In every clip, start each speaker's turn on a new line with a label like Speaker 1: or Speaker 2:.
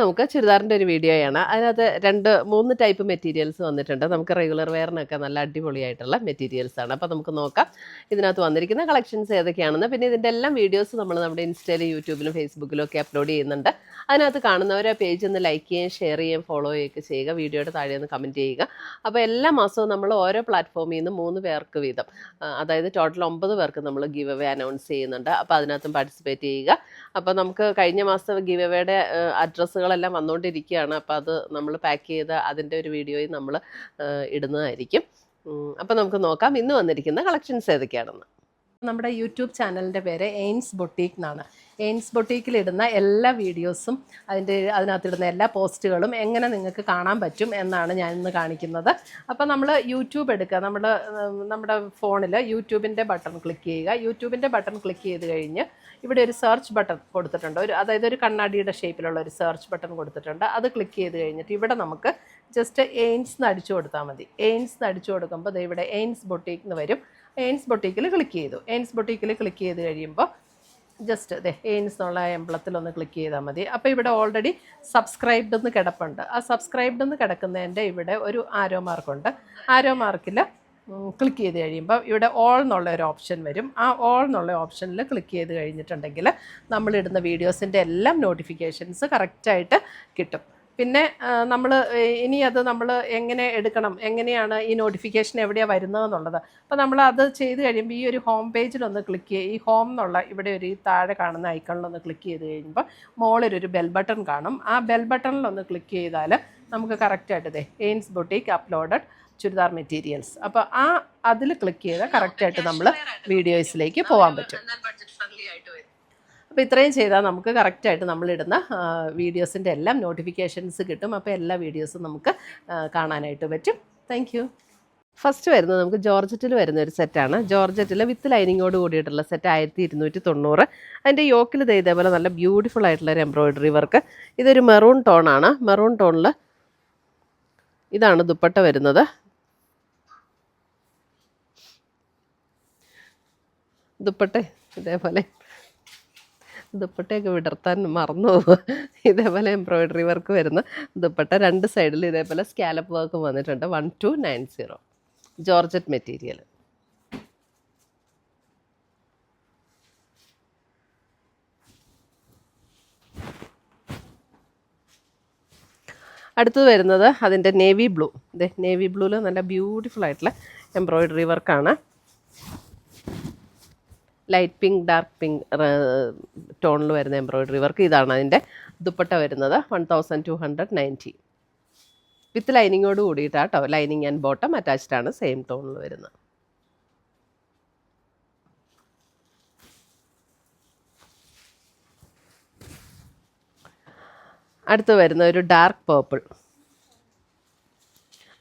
Speaker 1: നമുക്ക് ചുരിദാറിൻ്റെ ഒരു വീഡിയോയാണ്. അതിനകത്ത് 3 ടൈപ്പ് മെറ്റീരിയൽസ് വന്നിട്ടുണ്ട്. നമുക്ക് റെഗുലർ വെയറിനൊക്കെ നല്ല അടിപൊളിയായിട്ടുള്ള മെറ്റീരിയൽസാണ്. അപ്പോൾ നമുക്ക് നോക്കാം ഇതിനകത്ത് വന്നിരിക്കുന്ന കളക്ഷൻസ് ഏതൊക്കെയാണെന്ന്. പിന്നെ ഇതിൻ്റെ എല്ലാം വീഡിയോസ് നമ്മൾ നമ്മുടെ ഇൻസ്റ്റയിലും യൂട്യൂബിലും ഫേസ്ബുക്കിലും ഒക്കെ അപ്ലോഡ് ചെയ്യുന്നുണ്ട്. അതിനകത്ത് കാണുന്നവരെ പേജ് ഒന്ന് ലൈക്ക് ചെയ്യുകയും ഷെയർ ചെയ്യുകയും ഫോളോ ചെയ്യുകയൊക്കെ ചെയ്യുക. വീഡിയോയുടെ താഴെ ഒന്ന് കമൻറ്റ് ചെയ്യുക. അപ്പോൾ എല്ലാ മാസവും നമ്മൾ ഓരോ പ്ലാറ്റ്ഫോമിൽ നിന്ന് 3 പേർക്ക് വീതം, അതായത് ടോട്ടൽ 9 പേർക്ക് നമ്മൾ ഗിവ് അവേ അനൗൺസ് ചെയ്യുന്നുണ്ട്. അപ്പോൾ അതിനകത്തും പാർട്ടിസിപ്പേറ്റ് ചെയ്യുക. അപ്പോൾ നമുക്ക് കഴിഞ്ഞ മാസം ഗിവ് അവേയുടെ അഡ്രസ്സുകളെല്ലാം വന്നുകൊണ്ടിരിക്കുകയാണ്. അപ്പോൾ അത് നമ്മൾ പാക്ക് ചെയ്ത് അതിൻ്റെ ഒരു വീഡിയോയും നമ്മൾ ഇടുന്നതായിരിക്കും. അപ്പോൾ നമുക്ക് നോക്കാം ഇന്ന് വന്നിരിക്കുന്ന കളക്ഷൻസ് ഏതൊക്കെയാണെന്ന്. നമ്മുടെ യൂട്യൂബ് ചാനലിൻ്റെ പേര് എയിൻസ് ബൊട്ടീക്ക് എന്നാണ്. എയിൻസ് ബൊട്ടീക്കിലിടുന്ന എല്ലാ വീഡിയോസും അതിനകത്തിടുന്ന എല്ലാ പോസ്റ്റുകളും എങ്ങനെ നിങ്ങൾക്ക് കാണാൻ പറ്റും എന്നാണ് ഞാൻ ഇന്ന് കാണിക്കുന്നത്. അപ്പോൾ നമ്മൾ യൂട്യൂബ് എടുക്കുക, നമ്മുടെ ഫോണിൽ യൂട്യൂബിൻ്റെ ബട്ടൺ ക്ലിക്ക് ചെയ്യുക. യൂട്യൂബിൻ്റെ ബട്ടൺ ക്ലിക്ക് ചെയ്ത് കഴിഞ്ഞ് ഇവിടെ ഒരു സെർച്ച് ബട്ടൺ കൊടുത്തിട്ടുണ്ട്. അതായത് ഒരു കണ്ണാടിയുടെ ഷേപ്പിലുള്ള ഒരു സെർച്ച് ബട്ടൺ കൊടുത്തിട്ടുണ്ട്. അത് ക്ലിക്ക് ചെയ്ത് കഴിഞ്ഞിട്ട് ഇവിടെ നമുക്ക് ജസ്റ്റ് എയിൻസ് എന്ന് അടിച്ചു കൊടുത്താൽ മതി. എയിൻസ് എന്ന് അടിച്ചു കൊടുക്കുമ്പോൾ ഇവിടെ എയിൻസ് ബൊട്ടീക്ക് എന്ന് വരും. എയിൻസ് ബൊട്ടീക്കിൽ ക്ലിക്ക് ചെയ്തു. എയിൻസ് ബൊട്ടീക്കിൽ ക്ലിക്ക് ചെയ്ത് കഴിയുമ്പോൾ ജസ്റ്റ് എയിൻസ് എന്നുള്ള എംബ്ലത്തിലൊന്ന് ക്ലിക്ക് ചെയ്താൽ മതി. അപ്പോൾ ഇവിടെ ഓൾറെഡി സബ്സ്ക്രൈബ്ഡ് എന്ന് കിടപ്പുണ്ട്. ആ സബ്സ്ക്രൈബ്ഡ് എന്ന് കിടക്കുന്നതിൻ്റെ ഇവിടെ ഒരു ആരോ മാർക്കുണ്ട്. ആരോ മാർക്കിൽ ക്ലിക്ക് ചെയ്ത് കഴിയുമ്പോൾ ഇവിടെ ഓൾ എന്നുള്ള ഒരു ഓപ്ഷൻ വരും. ആ ഓൾ എന്നുള്ള ഓപ്ഷനിൽ ക്ലിക്ക് ചെയ്ത് കഴിഞ്ഞിട്ടുണ്ടെങ്കിൽ നമ്മളിടുന്ന വീഡിയോസിൻ്റെ എല്ലാം നോട്ടിഫിക്കേഷൻസ് കറക്റ്റായിട്ട് കിട്ടും. പിന്നെ നമ്മൾ എങ്ങനെ എടുക്കണം, എങ്ങനെയാണ് ഈ നോട്ടിഫിക്കേഷൻ എവിടെയാണ് വരുന്നതെന്നുള്ളത്. അപ്പോൾ നമ്മൾ അത് ചെയ്ത് കഴിയുമ്പോൾ ഈ ഒരു ഹോം പേജിലൊന്ന് ക്ലിക്ക് ചെയ്യുക. ഈ ഹോം എന്നുള്ള ഇവിടെ ഒരു താഴെ കാണുന്ന ഐക്കണിലൊന്ന് ക്ലിക്ക് ചെയ്ത് കഴിയുമ്പോൾ മുകളിലൊരു ബെൽ ബട്ടൺ കാണും. ആ ബെൽ ബട്ടണിലൊന്ന് ക്ലിക്ക് ചെയ്താൽ നമുക്ക് കറക്റ്റായിട്ട് എയിൻസ് ബൊട്ടീക്ക് അപ്ലോഡഡ് ചുരിദാർ മെറ്റീരിയൽസ്, അപ്പോൾ അതിൽ ക്ലിക്ക് ചെയ്താൽ കറക്റ്റായിട്ട് നമ്മൾ വീഡിയോസിലേക്ക് പോകാൻ പറ്റും. അപ്പോൾ ഇത്രയും ചെയ്താൽ നമുക്ക് കറക്റ്റായിട്ട് നമ്മളിടുന്ന വീഡിയോസിൻ്റെ എല്ലാം നോട്ടിഫിക്കേഷൻസ് കിട്ടും. അപ്പോൾ എല്ലാ വീഡിയോസും നമുക്ക് കാണാനായിട്ട് പറ്റും. Thank you. ഫസ്റ്റ് വരുന്നത് നമുക്ക് ജോർജറ്റിൽ വരുന്ന ഒരു സെറ്റാണ്. ജോർജറ്റിൽ വിത്ത് ലൈനിങ്ങോട് കൂടിയിട്ടുള്ള സെറ്റ് 1290. അതിൻ്റെ യോക്കിൽ ഇതേപോലെ നല്ല ബ്യൂട്ടിഫുൾ ആയിട്ടുള്ള ഒരു എംബ്രോയിഡറി വർക്ക്. ഇതൊരു മെറൂൺ ടോണാണ്. മെറൂൺ ടോണിൽ ഇതാണ് ദുപ്പട്ട വരുന്നത്. ദുപ്പട്ട ഇതേപോലെ, ദുപ്പട്ടയൊക്കെ വിടർത്താൻ മറന്നു പോകും. ഇതേപോലെ എംബ്രോയിഡറി വർക്ക് വരുന്ന ദുപ്പട്ട. 2 സൈഡിൽ ഇതേപോലെ സ്കാലപ്പ് വർക്ക് വന്നിട്ടുണ്ട്. 1290 ജോർജറ്റ് മെറ്റീരിയൽ. അടുത്തത് വരുന്നത് അതിൻ്റെ നേവി ബ്ലൂ. നേവി ബ്ലൂവിൽ നല്ല ബ്യൂട്ടിഫുൾ ആയിട്ടുള്ള എംബ്രോയിഡറി വർക്കാണ്. ലൈറ്റ് പിങ്ക്, ഡാർക്ക് പിങ്ക് ടോണിൽ വരുന്ന എംബ്രോയിഡറി വർക്ക്. ഇതാണ് അതിൻ്റെ ദുപ്പട്ട വരുന്നത്. 1290 വിത്ത് ലൈനിങ്ങോട് കൂടിയിട്ടാണ് കേട്ടോ. ലൈനിങ് ആൻഡ് ബോട്ടം അറ്റാച്ച്ഡ് ആണ്. സെയിം ടോണിൽ വരുന്നത്. അടുത്ത് വരുന്ന ഒരു ഡാർക്ക് പേർപ്പിൾ.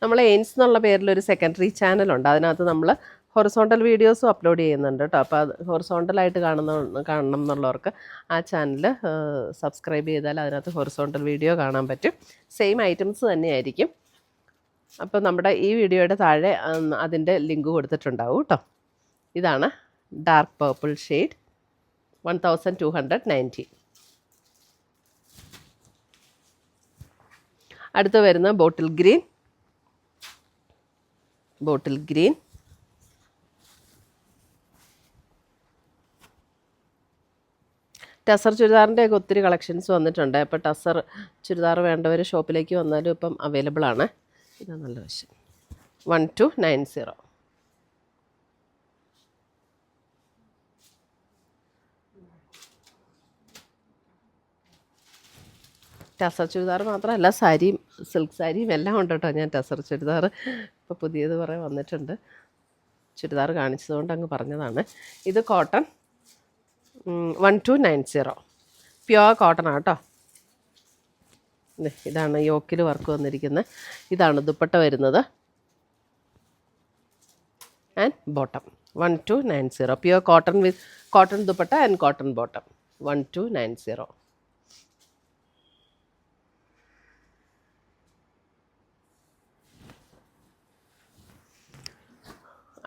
Speaker 1: നമ്മൾ എയിൻസ് എന്നുള്ള പേരിലൊരു സെക്കൻഡറി ചാനലുണ്ട്. അതിനകത്ത് നമ്മൾ ഹൊറിസോണ്ടൽ വീഡിയോസും അപ്ലോഡ് ചെയ്യുന്നുണ്ട് കേട്ടോ. അപ്പോൾ അത് ഹൊറിസോണ്ടലായിട്ട് കാണണം എന്നുള്ളവർക്ക് ആ ചാനൽ സബ്സ്ക്രൈബ് ചെയ്താൽ അതിനകത്ത് ഹൊറിസോണ്ടൽ വീഡിയോ കാണാൻ പറ്റും. സെയിം ഐറ്റംസ് തന്നെയായിരിക്കും. അപ്പോൾ നമ്മുടെ ഈ വീഡിയോയുടെ താഴെ അതിൻ്റെ ലിങ്ക് കൊടുത്തിട്ടുണ്ടാവും കേട്ടോ. ഇതാണ് ഡാർക്ക് പേർപ്പിൾ ഷെയ്ഡ്. 1290. അടുത്ത് വരുന്ന bottle green. Bottle green. Tussar ചുരിദാറിൻ്റെയൊക്കെ ഒത്തിരി കളക്ഷൻസ് വന്നിട്ടുണ്ട്. അപ്പോൾ ടസർ ചുരിദാർ വേണ്ടവർ ഷോപ്പിലേക്ക് വന്നാലും ഇപ്പം അവൈലബിൾ ആണ്. ഇതാണ് നല്ല വശം. 1290. ടസർ ചുരിദാർ മാത്രമല്ല, സാരിയും സിൽക്ക് സാരിയും എല്ലാം ഉണ്ട് കേട്ടോ. ഞാൻ ടസർ ചുരിദാർ ഇപ്പോൾ പുതിയത് കുറേ വന്നിട്ടുണ്ട്. ചുരിദാർ കാണിച്ചതുകൊണ്ട് അങ്ങ് പറഞ്ഞതാണ്. ഇത് കോട്ടൺ. 1290 പ്യുവർ കോട്ടൺ ആണ് കേട്ടോ. ഇതാണ് യോക്കിൽ വർക്ക് വന്നിരിക്കുന്നത്. ഇതാണ് ദുപ്പട്ട വരുന്നത് and bottom. 1290 pure cotton with cotton dupatta and cotton bottom. 1290.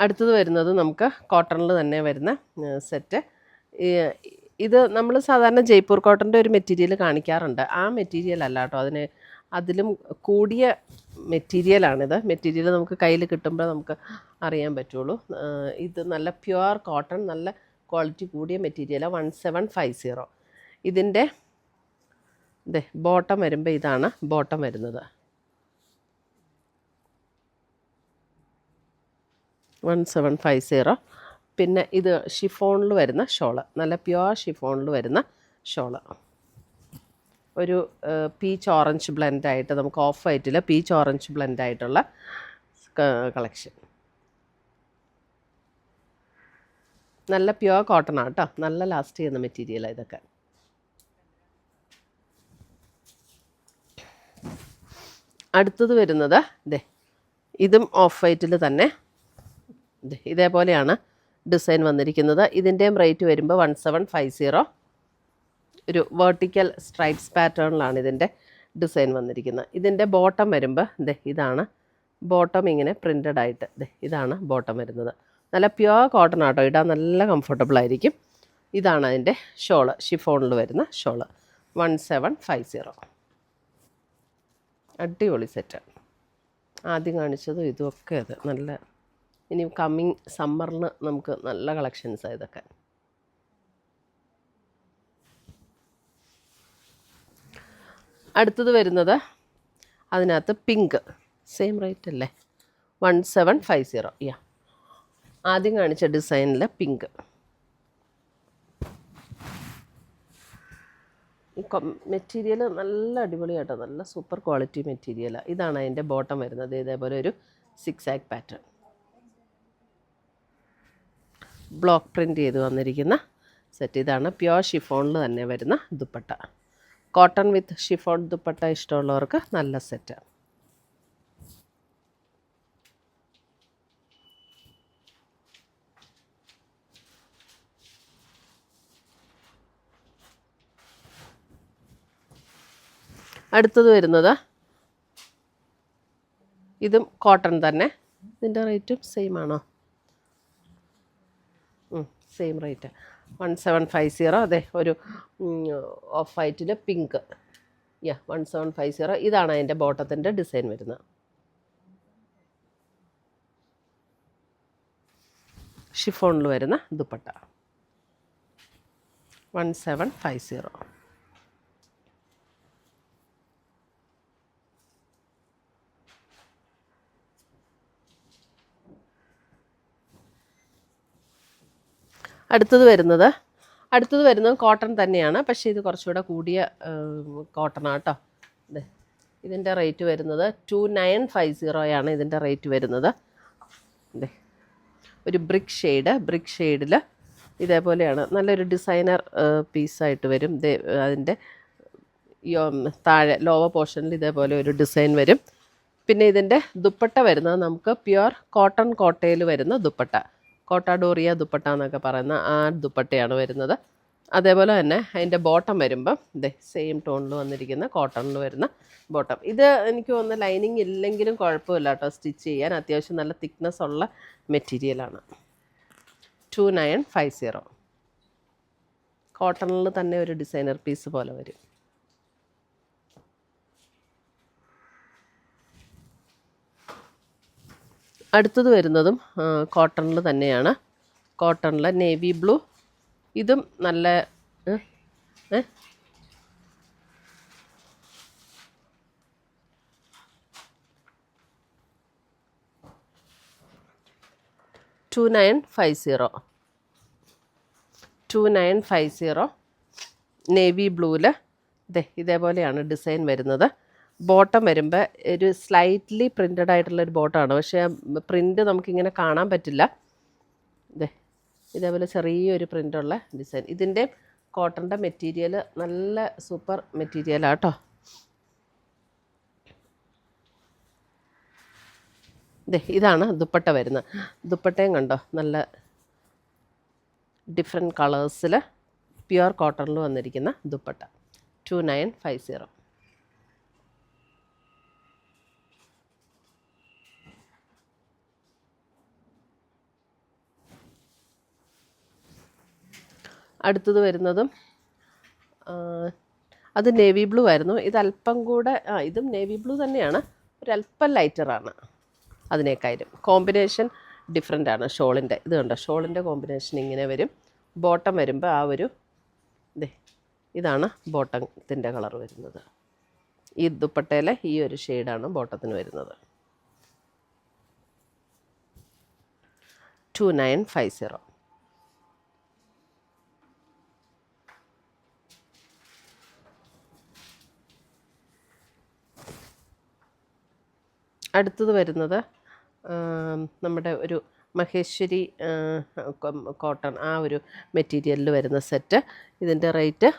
Speaker 1: അടുത്തത് വരുന്നത് നമുക്ക് കോട്ടണിൽ തന്നെ വരുന്ന സെറ്റ്. ഇത് നമ്മൾ സാധാരണ ജയ്പൂർ കോട്ടൻ്റെ ഒരു മെറ്റീരിയൽ കാണിക്കാറുണ്ട്. ആ മെറ്റീരിയൽ അല്ല കേട്ടോ, അതിലും കൂടിയ മെറ്റീരിയലാണിത്. മെറ്റീരിയൽ നമുക്ക് കയ്യിൽ കിട്ടുമ്പോൾ നമുക്ക് അറിയാൻ പറ്റുള്ളൂ. ഇത് നല്ല പ്യുവർ കോട്ടൺ, നല്ല ക്വാളിറ്റി കൂടിയ മെറ്റീരിയലാണ്. 1750. ഇതിൻ്റെ ബോട്ടം വരുമ്പോൾ ഇതാണ് ബോട്ടം വരുന്നത്. 1750. പിന്നെ ഇത് ഷിഫോണിൽ വരുന്ന ഷോള്, നല്ല പ്യുവർ ഷിഫോണിൽ വരുന്ന ഷോള്. ഒരു പീച്ച് ഓറഞ്ച് ബ്ലെൻഡായിട്ട്, നമുക്ക് ഓഫ് വൈറ്റിൽ പീച്ച് ഓറഞ്ച് ബ്ലെൻഡായിട്ടുള്ള കളക്ഷൻ. നല്ല പ്യുവർ കോട്ടൺ ആണ് കേട്ടോ, നല്ല ലാസ്റ്റ് ചെയ്യുന്ന മെറ്റീരിയലാണ് ഇതൊക്കെ. അടുത്തത് വരുന്നത് ഇതും ഓഫ് വൈറ്റിൽ തന്നെ ഇതേപോലെയാണ് ഡിസൈൻ വന്നിരിക്കുന്നത്. ഇതിൻ്റെയും റേറ്റ് വരുമ്പോൾ 1750. ഒരു വെർട്ടിക്കൽ സ്ട്രൈപ്സ് പാറ്റേണിലാണ് ഇതിൻ്റെ ഡിസൈൻ വന്നിരിക്കുന്നത്. ഇതിൻ്റെ ബോട്ടം വരുമ്പോൾ ഇതാണ് ബോട്ടം, ഇങ്ങനെ പ്രിൻ്റഡ് ആയിട്ട് ഇതാണ് ബോട്ടം വരുന്നത്. നല്ല പ്യുവർ കോട്ടൺ ആട്ടോ, ഇടാൻ നല്ല കംഫർട്ടബിൾ ആയിരിക്കും. ഇതാണ് അതിൻ്റെ ഷോള്, ഷിഫോണിൽ വരുന്ന ഷോള്. 1750. അടിപൊളി സെറ്റ്. ആദ്യം കാണിച്ചതും ഇതുമൊക്കെ അത് നല്ല, ഇനി കമ്മിങ് സമ്മറിന് നമുക്ക് നല്ല കളക്ഷൻസാണ് ഇതൊക്കെ. അടുത്തത് വരുന്നത് അതിനകത്ത് പിങ്ക്, സെയിം റേറ്റ് അല്ലേ, 1750. ആദ്യം കാണിച്ച ഡിസൈനിൽ പിങ്ക്. ഈ മെറ്റീരിയൽ നല്ല അടിപൊളിയാട്ടോ, നല്ല സൂപ്പർ ക്വാളിറ്റി മെറ്റീരിയലാണ്. ഇതാണ് അതിൻ്റെ ബോട്ടം വരുന്നത്. ഇതേപോലെ ഒരു സിക്സാക് പാറ്റേൺ, ബ്ലോക്ക് പ്രിൻ്റ് ചെയ്ത് വന്നിരിക്കുന്ന സെറ്റ്. ഇതാണ് പ്യുവർ ഷിഫോണിൽ തന്നെ വരുന്ന ദുപ്പട്ട. കോട്ടൺ വിത്ത് ഷിഫോൺ ദുപ്പട്ട ഇഷ്ടമുള്ളവർക്ക് നല്ല സെറ്റ്. അടുത്തത് വരുന്നത് ഇതും കോട്ടൺ തന്നെ. ഇതിൻ്റെ റേറ്റും സെയിം ആണോ? Same rate, 1750. ഒരു ഓഫ് വൈറ്റിൽ പിങ്ക്. 1750. ഇതാണ് അതിൻ്റെ ബോട്ടത്തിൻ്റെ ഡിസൈൻ വരുന്നത്. ഷിഫോണിൽ വരുന്ന ദുപ്പട്ട. 1750. അടുത്തത് വരുന്നത് കോട്ടൺ തന്നെയാണ്, പക്ഷേ ഇത് കുറച്ചുകൂടെ കൂടിയ കോട്ടണാണ് കേട്ടോ. ഇതിൻ്റെ റേറ്റ് വരുന്നത് 2950 ഇതിൻ്റെ റേറ്റ് വരുന്നത്. ഒരു ബ്രിക്ക് ഷെയ്ഡിൽ ഇതേപോലെയാണ്, നല്ലൊരു ഡിസൈനർ പീസായിട്ട് വരും. അതിൻ്റെ താഴെ ലോവർ പോർഷനിൽ ഇതേപോലെ ഒരു ഡിസൈൻ വരും. പിന്നെ ഇതിൻ്റെ ദുപ്പട്ട വരുന്നത് നമുക്ക് പ്യുവർ കോട്ടൺ കോട്ടയിൽ വരുന്ന ദുപ്പട്ട, കോട്ടാഡോറിയ ദുപ്പട്ട എന്നൊക്കെ പറയുന്ന ആ ദുപ്പട്ടയാണ് വരുന്നത്. അതേപോലെ തന്നെ അതിൻ്റെ ബോട്ടം വരുമ്പം സെയിം ടോണിൽ വന്നിരിക്കുന്ന കോട്ടണിൽ വരുന്ന ബോട്ടം. ഇത് എനിക്ക് തോന്നുന്ന ലൈനിങ് ഇല്ലെങ്കിലും കുഴപ്പമില്ല കേട്ടോ, സ്റ്റിച്ച് ചെയ്യാൻ അത്യാവശ്യം നല്ല തിക്നെസ് ഉള്ള മെറ്റീരിയലാണ്. 2950. കോട്ടണിൽ തന്നെ ഒരു ഡിസൈനർ പീസ് പോലെ വരും. അടുത്തത് വരുന്നതും കോട്ടണിൽ തന്നെയാണ്. കോട്ടണിൽ നേവി ബ്ലൂ. ഇതും നല്ല 2950 നേവി ബ്ലൂവിൽ ഇതേപോലെയാണ് ഡിസൈൻ വരുന്നത്. ബോട്ടം വരുമ്പോൾ ഒരു സ്ലൈറ്റ്ലി പ്രിൻ്റഡ് ആയിട്ടുള്ളൊരു ബോട്ടമാണ്, പക്ഷേ പ്രിൻ്റ് നമുക്കിങ്ങനെ കാണാൻ പറ്റില്ല. ഇതേപോലെ ചെറിയൊരു പ്രിൻ്റുള്ള ഡിസൈൻ. ഇതിൻ്റെ കോട്ടൻ്റെ മെറ്റീരിയൽ നല്ല സൂപ്പർ മെറ്റീരിയലാണ് കേട്ടോ. ഇതാണ് ദുപ്പട്ട വരുന്നത്. ദുപ്പട്ടയും കണ്ടോ, നല്ല ഡിഫറെൻറ്റ് കളേഴ്സിൽ പ്യുവർ കോട്ടണിൽ വന്നിരിക്കുന്ന ദുപ്പട്ട. 2950. അടുത്തത് വരുന്നതും അത് നേവി ബ്ലൂ ആയിരുന്നു. ഇതല്പം കൂടെ ഇതും നേവി ബ്ലൂ തന്നെയാണ്, ഒരല്പം ലൈറ്ററാണ് അതിനേക്കാളും. കോമ്പിനേഷൻ ഡിഫറെൻ്റ് ആണ് ഷോളിൻ്റെ. ഇത് കണ്ടോ, ഷോളിൻ്റെ കോമ്പിനേഷൻ ഇങ്ങനെ വരും. ബോട്ടം വരുമ്പോൾ ആ ഒരു ഇതാണ് ബോട്ടത്തിൻ്റെ കളർ വരുന്നത്. ഈ ദുപ്പട്ടയിലെ ഈ ഒരു ഷെയ്ഡാണ് ബോട്ടത്തിന് വരുന്നത്. 2950. അടുത്തത് വരുന്നത് നമ്മുടെ ഒരു മഹേശ്വരി കോട്ടൺ ആ ഒരു മെറ്റീരിയലിൽ വരുന്ന സെറ്റ്. ഇതിൻ്റെ റേറ്റ്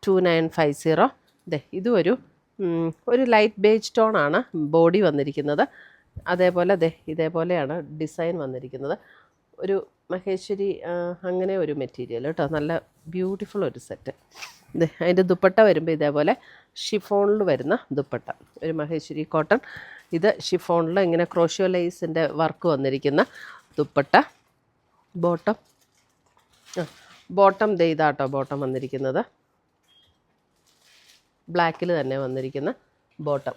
Speaker 1: 2950. ഇതും ഒരു ലൈറ്റ് ബേജ് ടോണാണ് ബോഡി വന്നിരിക്കുന്നത്. അതേപോലെ ഇതേപോലെയാണ് ഡിസൈൻ വന്നിരിക്കുന്നത്. ഒരു മഹേശ്വരി അങ്ങനെ ഒരു മെറ്റീരിയൽ കേട്ടോ, നല്ല ബ്യൂട്ടിഫുൾ ഒരു സെറ്റ്. അതിൻ്റെ ദുപ്പട്ട വരുമ്പോൾ ഇതേപോലെ ഷിഫോണിൽ വരുന്ന ദുപ്പട്ട, ഒരു മഹേശ്വരി കോട്ടൺ. ഇത് ഷിഫോണിൽ ഇങ്ങനെ ക്രോഷ്യോ ലേസിൻ്റെ വർക്ക് വന്നിരിക്കുന്ന ദുപ്പട്ട. ബോട്ടം ഇതാട്ടോ ബോട്ടം വന്നിരിക്കുന്നത്. ബ്ലാക്കിൽ തന്നെ വന്നിരിക്കുന്ന ബോട്ടം.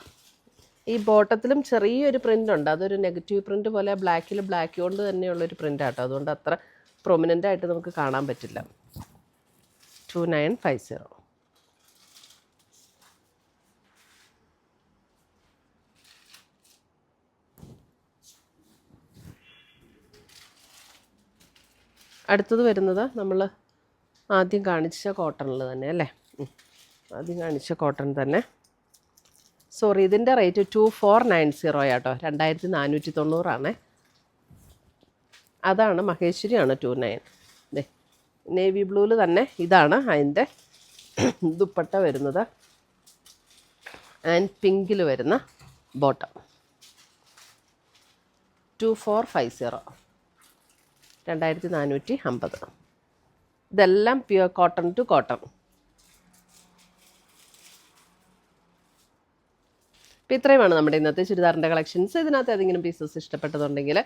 Speaker 1: ഈ ബോട്ടത്തിലും ചെറിയൊരു പ്രിൻ്റ് ഉണ്ട്, അതൊരു നെഗറ്റീവ് പ്രിൻ്റ് പോലെ ബ്ലാക്ക് കൊണ്ട് തന്നെയുള്ളൊരു പ്രിൻ്റ് ആട്ടോ, അതുകൊണ്ട് അത്ര പ്രൊമിനൻ്റ് ആയിട്ട് നമുക്ക് കാണാൻ പറ്റില്ല. 2950. അടുത്തത് വരുന്നത് നമ്മൾ ആദ്യം കാണിച്ച കോട്ടണിൽ തന്നെ അല്ലേ, ആദ്യം കാണിച്ച കോട്ടൺ തന്നെ. സോറി, ഇതിൻ്റെ റേറ്റ് 2490 ആട്ടോ, 2490 അതാണ് മഹേശ്വരിയാണ് 29. നേവി ബ്ലൂവിൽ തന്നെ ഇതാണ് അതിൻ്റെ ദുപ്പട്ട വരുന്നത്. ആൻഡ് പിങ്കിൽ വരുന്ന ബോട്ടം. 2450, 2450. ഇതെല്ലാം പ്യുവർ കോട്ടൺ ടു കോട്ടൺ. അപ്പോൾ ഇത്രയുമാണ് നമ്മുടെ ഇന്നത്തെ ചുരിദാറിൻ്റെ കളക്ഷൻസ്. ഇതിനകത്ത് ഏതെങ്കിലും പീസസ് ഇഷ്ടപ്പെട്ടതുണ്ടെങ്കിൽ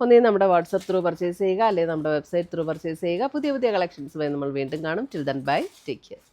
Speaker 1: ഒന്നുകിൽ നമ്മുടെ വാട്സപ്പ് ത്രൂ പർച്ചേസ് ചെയ്യുക, അല്ലെങ്കിൽ നമ്മുടെ വെബ്സൈറ്റ് ത്രൂ പർച്ചേസ് ചെയ്യുക. പുതിയ കളക്ഷൻസുമായി നമ്മൾ വീണ്ടും കാണും. Till then bye, take care.